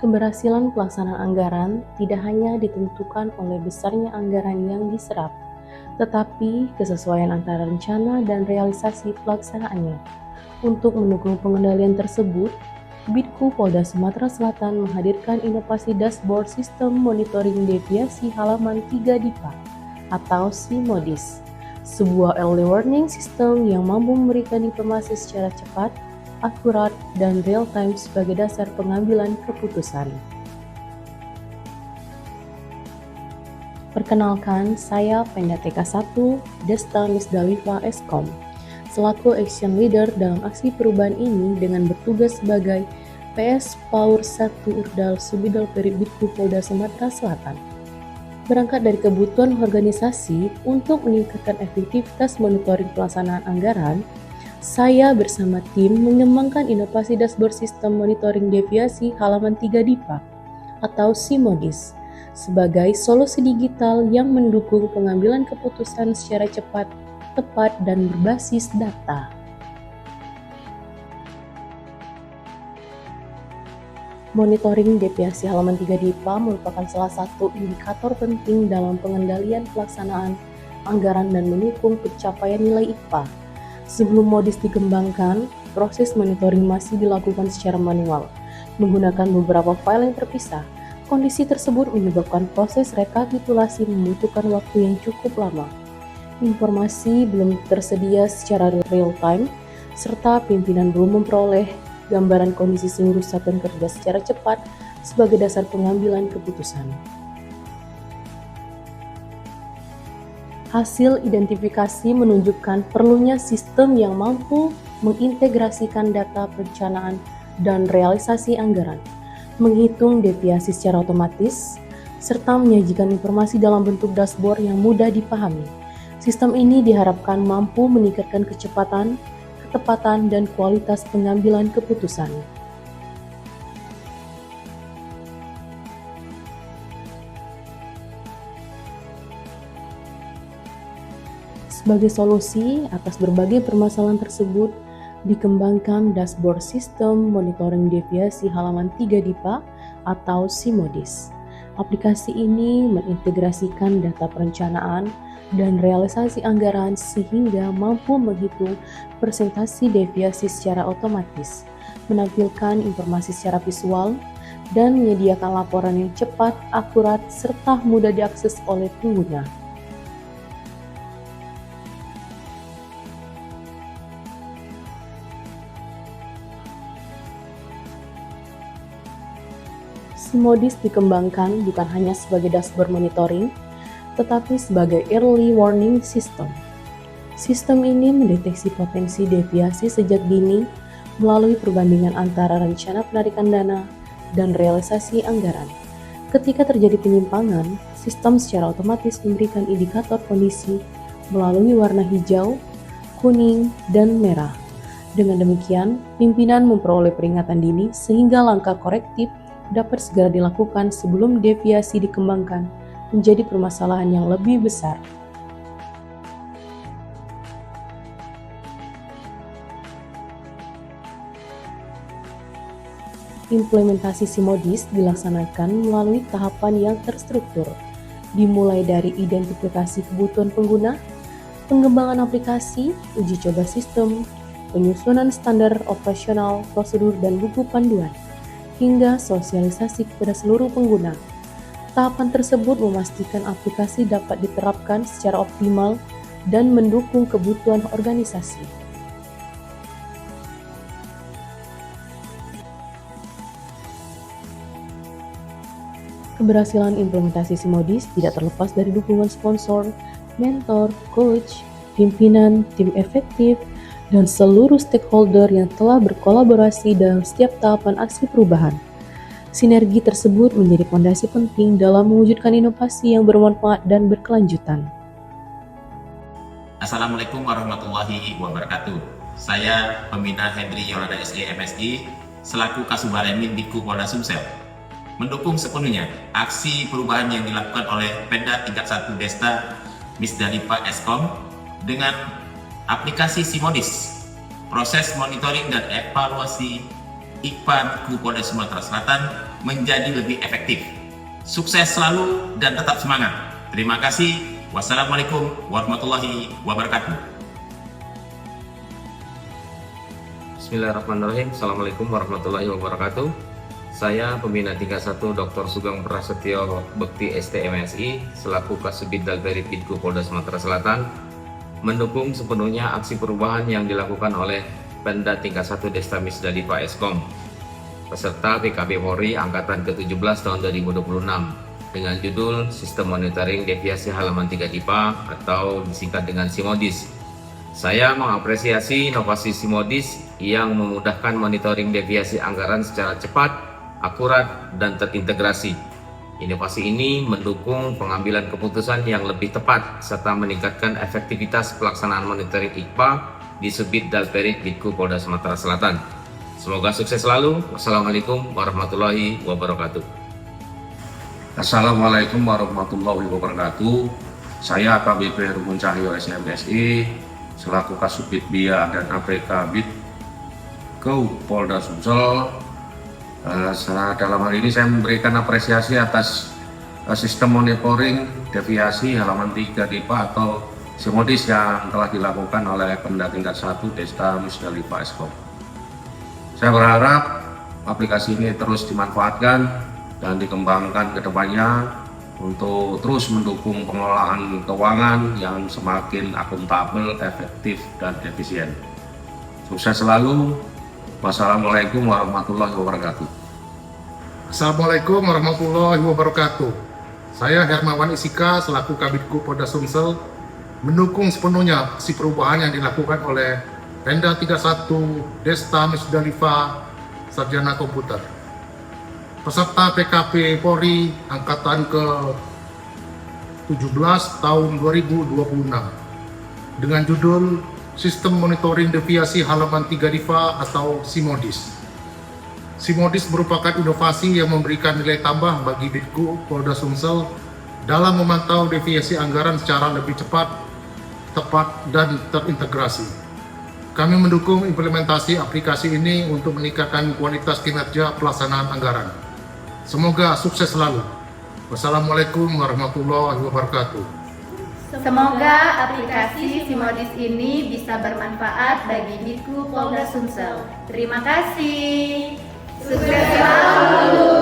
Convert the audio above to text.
Keberhasilan pelaksanaan anggaran tidak hanya ditentukan oleh besarnya anggaran yang diserap, tetapi kesesuaian antara rencana dan realisasi pelaksanaannya. Untuk mendukung pengendalian tersebut, Bitku Polda Sumatera Selatan menghadirkan inovasi dashboard sistem monitoring deviasi halaman 3 DIPA atau SIMODIS, sebuah early warning system yang mampu memberikan informasi secara cepat, akurat, dan real-time sebagai dasar pengambilan keputusan. Perkenalkan, saya Penda TK1 Desta Misdalifa Eskom, selaku Action Leader dalam aksi perubahan ini dengan bertugas sebagai PS Power 1 Urdal Subidol Peribitku Polda Sumatera Selatan. Berangkat dari kebutuhan organisasi untuk meningkatkan efektivitas monitoring pelaksanaan anggaran, saya bersama tim mengembangkan inovasi dashboard sistem monitoring deviasi halaman 3 DIPA atau SIMODIS sebagai solusi digital yang mendukung pengambilan keputusan secara cepat, tepat, dan berbasis data. Monitoring deviasi halaman 3 DIPA merupakan salah satu indikator penting dalam pengendalian pelaksanaan anggaran dan mendukung pencapaian nilai IPA. Sebelum MODIS dikembangkan, proses monitoring masih dilakukan secara manual, menggunakan beberapa file yang terpisah. Kondisi tersebut menyebabkan proses rekapitulasi membutuhkan waktu yang cukup lama. Informasi belum tersedia secara real-time, serta pimpinan belum memperoleh gambaran kondisi seluruh satuan kerja secara cepat sebagai dasar pengambilan keputusan. Hasil identifikasi menunjukkan perlunya sistem yang mampu mengintegrasikan data perencanaan dan realisasi anggaran, menghitung deviasi secara otomatis, serta menyajikan informasi dalam bentuk dashboard yang mudah dipahami. Sistem ini diharapkan mampu meningkatkan kecepatan, ketepatan, dan kualitas pengambilan keputusan. Sebagai solusi atas berbagai permasalahan tersebut, dikembangkan dashboard sistem monitoring deviasi halaman 3 DIPA atau SIMODIS. Aplikasi ini mengintegrasikan data perencanaan dan realisasi anggaran sehingga mampu menghitung persentase deviasi secara otomatis, menampilkan informasi secara visual, dan menyediakan laporan yang cepat, akurat, serta mudah diakses oleh pengguna. SIMODIS dikembangkan bukan hanya sebagai dashboard monitoring, tetapi sebagai early warning system. Sistem ini mendeteksi potensi deviasi sejak dini melalui perbandingan antara rencana penarikan dana dan realisasi anggaran. Ketika terjadi penyimpangan, sistem secara otomatis memberikan indikator kondisi melalui warna hijau, kuning, dan merah. Dengan demikian, pimpinan memperoleh peringatan dini sehingga langkah korektif dapat segera dilakukan sebelum deviasi dikembangkan menjadi permasalahan yang lebih besar. Implementasi SIMODIS dilaksanakan melalui tahapan yang terstruktur, dimulai dari identifikasi kebutuhan pengguna, pengembangan aplikasi, uji coba sistem, penyusunan standar operasional, prosedur, dan buku panduan, hingga sosialisasi kepada seluruh pengguna. Tahapan tersebut memastikan aplikasi dapat diterapkan secara optimal dan mendukung kebutuhan organisasi. Keberhasilan implementasi SIMODIS tidak terlepas dari dukungan sponsor, mentor, coach, pimpinan, tim efektif, dan seluruh stakeholder yang telah berkolaborasi dalam setiap tahapan aksi perubahan. Sinergi tersebut menjadi fondasi penting dalam mewujudkan inovasi yang bermanfaat dan berkelanjutan. Assalamualaikum warahmatullahi wabarakatuh. Saya Pembina Hendri Yolanda SE MSI selaku Kasubaremin Bitku Polda Sumsel mendukung sepenuhnya aksi perubahan yang dilakukan oleh Pemda tingkat 1 Desta Misdalifa Eskom dengan aplikasi SIMODIS, proses monitoring dan evaluasi IPA Bitku Polda Sumatera Selatan menjadi lebih efektif. Sukses selalu dan tetap semangat. Terima kasih. Wassalamualaikum warahmatullahi wabarakatuh. Bismillahirrahmanirrahim. Assalamualaikum warahmatullahi wabarakatuh. Saya Pembina tingkat 1 Dr. Sugeng Prasetyo Bekti STMSI selaku Kasubid Dalberit Bidku Polda Sumatera Selatan mendukung sepenuhnya aksi perubahan yang dilakukan oleh Pemda tingkat 1 Destamis Dadipa Eskom peserta PKP Polri Angkatan ke-17 tahun 2026 dengan judul Sistem Monitoring Deviasi Halaman 3 DIPA atau disingkat dengan SIMODIS. Saya mengapresiasi inovasi SIMODIS yang memudahkan monitoring deviasi anggaran secara cepat, akurat, dan terintegrasi. Inovasi ini mendukung pengambilan keputusan yang lebih tepat serta meningkatkan efektivitas pelaksanaan monitoring IKPA di Subdit Dalberit Bidku Polda Sumatera Selatan. Semoga sukses selalu. Wassalamualaikum warahmatullahi wabarakatuh. Assalamualaikum warahmatullahi wabarakatuh. Saya AKBP Rumun Cahyo SMSI selaku Kasubit BIA dan APK Bidku Polda Sumsel. Dalam hal ini saya memberikan apresiasi atas sistem monitoring deviasi halaman 3 DIPA atau SIMODIS yang telah dilakukan oleh Pemda tingkat 1 Destamis Dadipa Eskom. Saya berharap aplikasi ini terus dimanfaatkan dan dikembangkan ke depannya untuk terus mendukung pengelolaan keuangan yang semakin akuntabel, efektif, dan efisien. Sukses selalu. Wassalamualaikum warahmatullahi wabarakatuh. Assalamualaikum warahmatullahi wabarakatuh. Saya Hermawan Isika selaku Kabidku Polda Sumsel mendukung sepenuhnya aksi perubahan yang dilakukan oleh Pemda 31 Destamis Dadipa Sarjana Komputer peserta PKP Polri Angkatan ke-17 tahun 2026 dengan judul Sistem Monitoring Deviasi Halaman 3 DIPA atau SIMODIS. SIMODIS merupakan inovasi yang memberikan nilai tambah bagi Bidku Polda Sumsel dalam memantau deviasi anggaran secara lebih cepat, tepat, dan terintegrasi. Kami mendukung implementasi aplikasi ini untuk meningkatkan kualitas kinerja pelaksanaan anggaran. Semoga sukses selalu. Wassalamualaikum warahmatullahi wabarakatuh. Semoga aplikasi SIMODIS ini bisa bermanfaat bagi Bidku Polda Sumsel. Terima kasih. Sukses selalu.